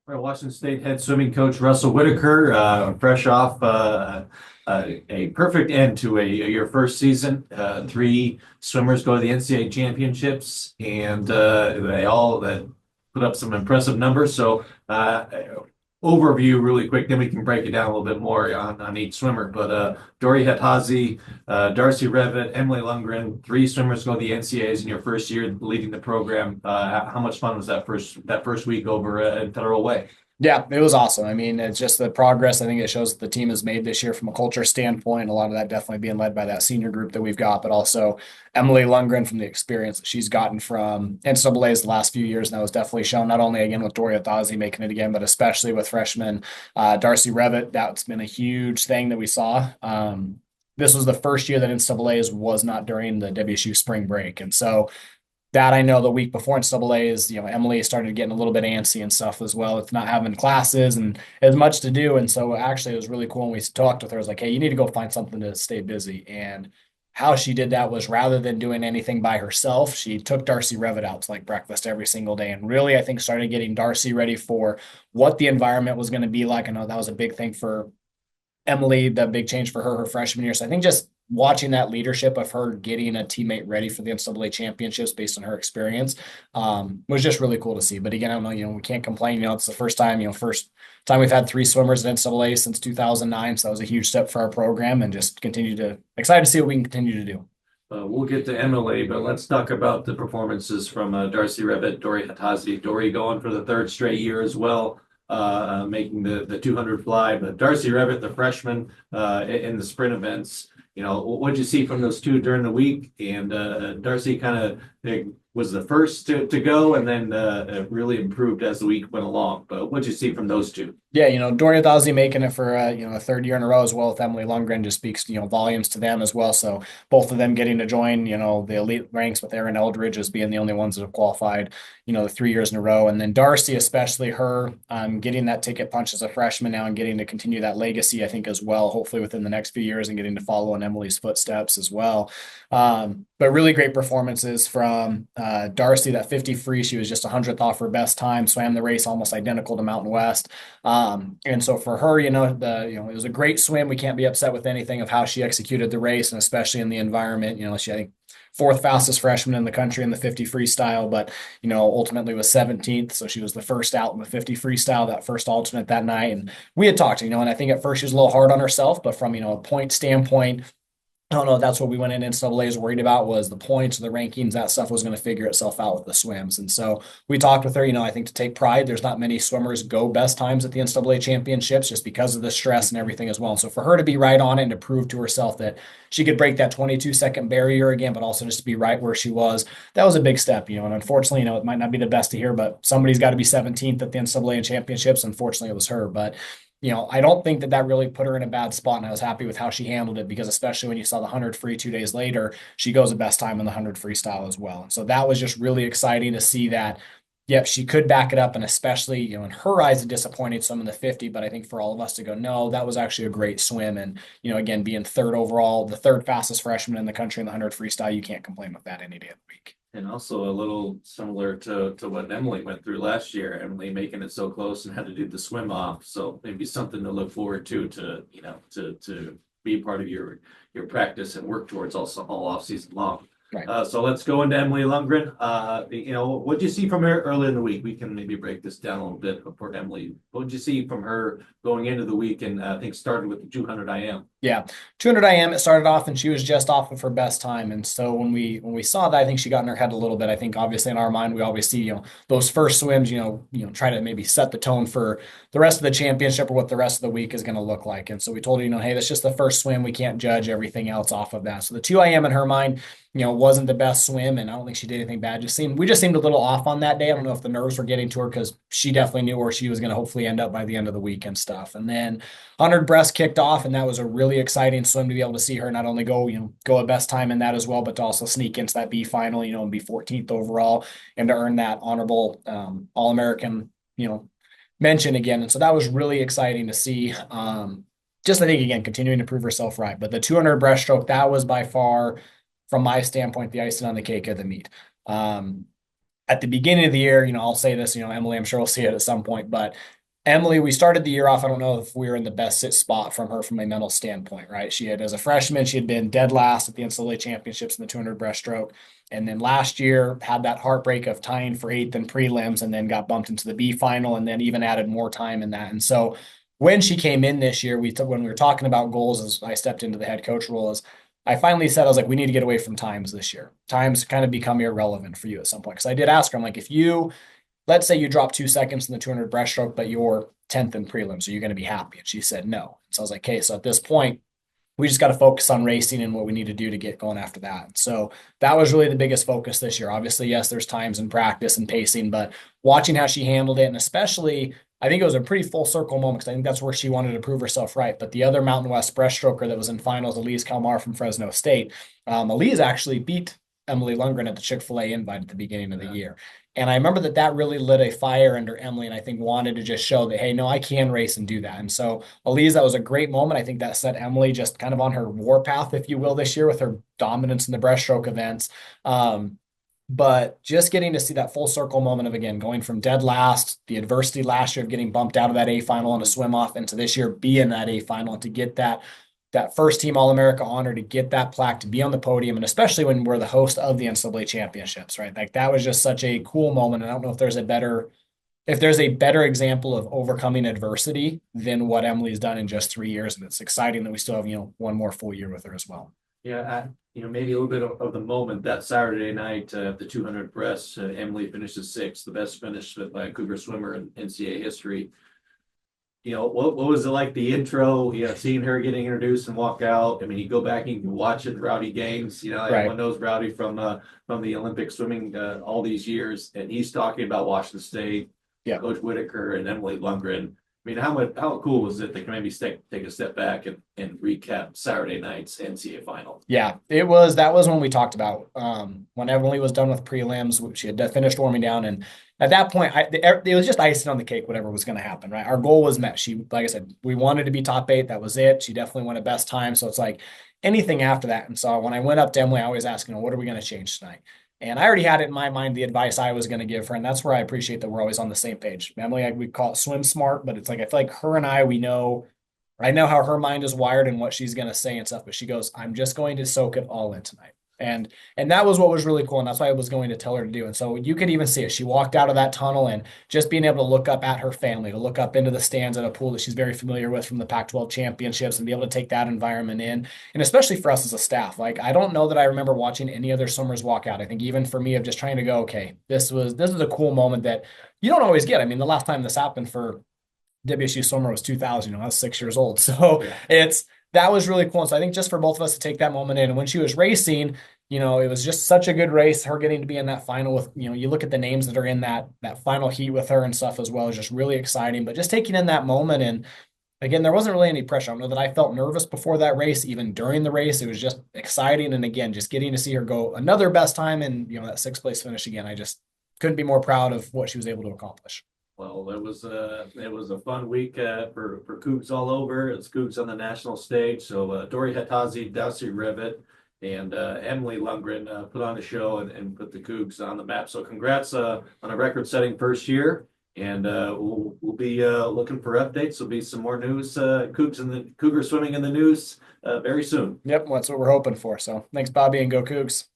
Washington State head swimming coach Russell Whitaker, fresh off a perfect end to your first season. Three swimmers go to the NCAA Championships, and they all put up some impressive numbers. So, overview really quick, then we can break it down a little bit more on each swimmer. But Dory Hatazi, Darcy Revitt, Emily Lundgren, three swimmers go to the NCAAs in your first year leading the program. How much fun was that first week over at Federal Way? Yeah, it was awesome. I mean, it's just the progress I think it shows that the team has made this year from a culture standpoint. A lot of that definitely being led by that senior group that we've got, but also Emily Lundgren from the experience that she's gotten from NCAA's the last few years. And that was definitely shown not only again with Doria Thazi making it again, but especially with freshman Darcy Revitt. That's been a huge thing that we saw. This was the first year that NCAA's was not during the WSU spring break. And so that I know the week before NCAA is, Emily started getting a little bit antsy and stuff as well. It's not having classes and as much to do. And so actually it was really cool when we talked with her. I was like, hey, you need to go find something to stay busy. And how she did that was rather than doing anything by herself, she took Darcy Revitt out to like breakfast every single day. And really, I think started getting Darcy ready for what the environment was going to be like. I know that was a big thing for Emily, the big change for her freshman year. So I think just watching that leadership of her getting a teammate ready for the NCAA championships based on her experience was just really cool to see. But again, I don't know, we can't complain. It's the first time we've had three swimmers at NCAA since 2009. So that was a huge step for our program and just excited to see what we can continue to do. We'll get to Emily, but let's talk about the performances from Darcy Revitt, Dory Hatazi. Dory going for the third straight year as well, making the 200 fly. But Darcy Revitt, the freshman in the sprint events, what'd you see from those two during the week? And Darcy kind of was the first to go and then really improved as the week went along. But what'd you see from those two? Yeah, Doria Dawsey making it for a third year in a row as well with Emily Lundgren just speaks volumes to them as well. So both of them getting to join the elite ranks with Erin Eldridge as being the only ones that have qualified the 3 years in a row, and then Darcy, especially her, getting that ticket punch as a freshman now and getting to continue that legacy I think as well, hopefully within the next few years and getting to follow in Emily's footsteps as well. But really great performances from Darcy. That 50 free, she was just 100th off her best time, swam the race almost identical to Mountain West. And so for her, it was a great swim. We can't be upset with anything of how she executed the race, and especially in the environment. She, I think, fourth fastest freshman in the country in the 50 freestyle, but ultimately was 17th. So she was the first out in the 50 freestyle, that first alternate that night. And we had talked, and I think at first she was a little hard on herself, but from a point standpoint, I don't know. That's what we went in NCAA is worried about was the points, the rankings, that stuff was going to figure itself out with the swims. And so we talked with her, I think to take pride, there's not many swimmers go best times at the NCAA championships just because of the stress and everything as well. And so for her to be right on it and to prove to herself that she could break that 22-second barrier again, but also just to be right where she was, that was a big step, and unfortunately, it might not be the best to hear, but somebody's got to be 17th at the NCAA championships. Unfortunately, it was her, but I don't think that really put her in a bad spot, and I was happy with how she handled it because especially when you saw the 100 free 2 days later, she goes the best time in the 100 freestyle as well. So that was just really exciting to see that, yep, she could back it up, and especially, in her eyes, it disappointed some in the 50, but I think for all of us to go, no, that was actually a great swim. And, again, being third overall, the third fastest freshman in the country in the 100 freestyle, you can't complain with that any day of the week. And also a little similar to what Emily went through last year. Emily making it so close and had to do the swim off. So maybe something to look forward to be part of your practice and work towards also all off season long. Right. So let's go into Emily Lundgren. What did you see from her early in the week? We can maybe break this down a little bit for Emily. What did you see from her going into the week? And I think started with the 200 IM. Yeah, 200 IM, it started off and she was just off of her best time. And so when we saw that, I think she got in her head a little bit. I think obviously in our mind, we always see, those first swims, try to maybe set the tone for the rest of the championship or what the rest of the week is going to look like. And so we told her, hey, that's just the first swim. We can't judge everything else off of that. So the 2 IM in her mind, wasn't the best swim, and I don't think she did anything bad. We just seemed a little off on that day. I don't know if the nerves were getting to her because she definitely knew where she was going to hopefully end up by the end of the week and stuff. And then 100 breast kicked off, and that was a really exciting swim to be able to see her not only go a best time in that as well, but to also sneak into that B final, and be 14th overall and to earn that honorable All-American, mention again. And so that was really exciting to see. Just I think again continuing to prove herself right. But the 200 breaststroke, that was by far, from my standpoint, the icing on the cake of the meet. at the beginning of the year, I'll say this, Emily, I'm sure we'll see it at some point, but Emily, we started the year off. I don't know if we were in the best sit spot from her from a mental standpoint, right? She had, as a freshman, she had been dead last at the NCAA Championships in the 200 breaststroke. And then last year had that heartbreak of tying for eighth in prelims and then got bumped into the B final and then even added more time in that. And so when she came in this year, when we were talking about goals as I stepped into the head coach role, is I finally said, I was like, we need to get away from times this year. Times kind of become irrelevant for you at some point. Because I did ask her, I'm like, if you let's say you drop 2 seconds in the 200 breaststroke, but you're 10th in prelims, are you going to be happy? And she said no. So I was like, okay, so at this point, we just got to focus on racing and what we need to do to get going after that. So that was really the biggest focus this year. Obviously, yes, there's times in practice and pacing, but watching how she handled it, and especially, I think it was a pretty full circle moment because I think that's where she wanted to prove herself right. But the other Mountain West breaststroker that was in finals, Elise Kalmar from Fresno State, Elise actually beat Emily Lundgren at the Chick-fil-A invite at the beginning of the year. And I remember that really lit a fire under Emily, and I think wanted to just show that, hey, no, I can race and do that. And so, Elise, that was a great moment. I think that set Emily just kind of on her warpath, if you will, this year with her dominance in the breaststroke events. But just getting to see that full circle moment of, again, going from dead last, the adversity last year of getting bumped out of that A final on a swim off, into this year being that A final, and to get that first team All-America honor, to get that plaque, to be on the podium, and especially when we're the host of the NCAA Championships, right? Like that was just such a cool moment. And I don't know if there's a better example of overcoming adversity than what Emily's done in just 3 years. And it's exciting that we still have, one more full year with her as well. Yeah, maybe a little bit of the moment that Saturday night, the 200 breast, Emily finishes sixth, the best finish by a Cougar swimmer in NCAA history. What was it like, the intro, seeing her getting introduced and walk out? I mean, you go back and you can watch it, Rowdy Gaines, everyone knows Rowdy from the Olympic swimming all these years, and he's talking about Washington State, Coach Whitaker and Emily Lundgren. I mean, how cool was it to maybe take a step back and recap Saturday night's NCAA final? Yeah, that was when we talked about when Emily was done with prelims, she had finished warming down, and at that point, it was just icing on the cake, whatever was going to happen, right? Our goal was met. Like I said, we wanted to be top 8. That was it. She definitely won a best time. So it's like anything after that. And so when I went up to Emily, I always asked, what are we going to change tonight? And I already had it in my mind, the advice I was going to give her. And that's where I appreciate that we're always on the same page. Emily, we call it swim smart, but it's like, I feel like her and I know how her mind is wired and what she's going to say and stuff, but she goes, I'm just going to soak it all in tonight. And that was what was really cool. And that's what I was going to tell her to do. And so you could even see it. She walked out of that tunnel, and just being able to look up at her family, to look up into the stands at a pool that she's very familiar with from the Pac-12 championships, and be able to take that environment in. And especially for us as a staff, like, I don't know that I remember watching any other swimmers walk out. I think even for me, of just trying to go, okay, this is a cool moment that you don't always get. I mean, the last time this happened for WSU swimmer was 2000. I was 6 years old. So that was really cool. And so I think just for both of us to take that moment in, and when she was racing, it was just such a good race. Her getting to be in that final with, you look at the names that are in that final heat with her and stuff as well, is just really exciting. But just taking in that moment, and again, there wasn't really any pressure. I don't know that I felt nervous before that race, even during the race. It was just exciting. And again, just getting to see her go another best time and, that 6th place finish again, I just couldn't be more proud of what she was able to accomplish. Well, it was a fun week for Cougs all over. It's Cougs on the national stage. So Dori Hatazi, Darcy Rivet, and Emily Lundgren put on a show and put the Cougs on the map. So congrats on a record-setting first year. And we'll be looking for updates. There'll be some more news. Cougar swimming in the news very soon. Yep, that's what we're hoping for. So thanks, Bobby, and go Cougs.